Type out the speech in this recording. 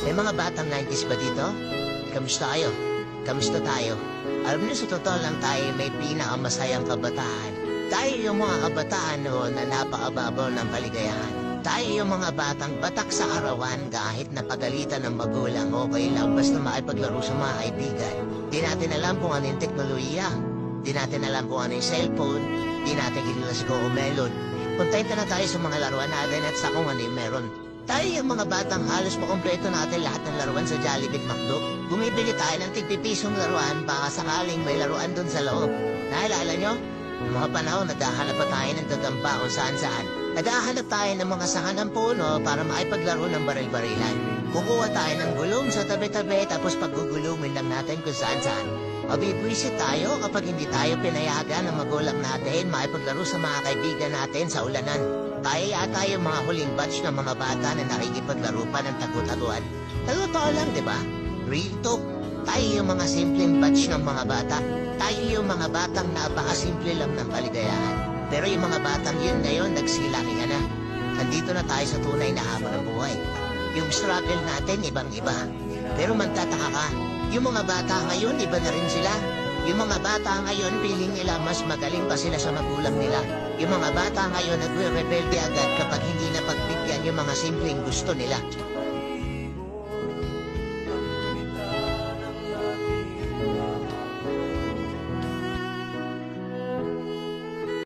May mga batang 90s ba dito? Kamusta kayo? Kamusta tayo? Alam niyo, sa totoo lang tayo may pinakamasayang kabataan. Tayo yung mga kabataan noon na napakababaw ng kaligayahan. Tayo yung mga batang batak sa arawan kahit napagalitan ng magulang, okay lang basta makipaglaro sa mga kaibigan. Di natin alam kung ano yung teknolohiya. Di natin alam kung ano yung cellphone. Di natin kilala si Coco Melon. Kontento na tayo sa mga laruan natin at sa kung ano yung meron. Tayo yung mga batang halos makompleto natin lahat ng laruan sa Jollibee at McDo. Bumibili tayo ng tig-pipisong laruan baka sakaling may laruan dun sa loob. Naalala nyo? Noong mga panahon, naghahanap pa tayo ng gagamba kung saan-saan. Naghahanap tayo ng mga sanga ng puno para makipaglaro ng baril-barilan. Kukuha tayo ng gulong sa tabi-tabi tapos paggugulungin lang natin kung saan-saan. Mabibwisit tayo kapag hindi tayo pinayagan ng magulang natin makipaglaro sa mga kaibigan natin sa ulanan. Tayo yata yung mga huling batch ng mga bata na nakikipaglaro pa ng tagu-taguan. Totoo lang, di ba? Real talk. Tayo yung mga simpleng batch ng mga bata. Tayo yung mga batang napakasimple lang ng kaligayahan. Pero yung mga batang yun ngayon, nagsilaki ka na. Nandito na tayo sa tunay na haba ng buhay. Yung struggle natin, ibang-iba. Pero magtataka ka, yung mga bata ngayon, iba na rin sila. Yung mga bata ngayon, feeling nila mas magaling pa sila sa magulang nila. Yung mga bata ngayon, nagre-rebelde agad kapag hindi na pagbigyan yung mga simpleng gusto nila.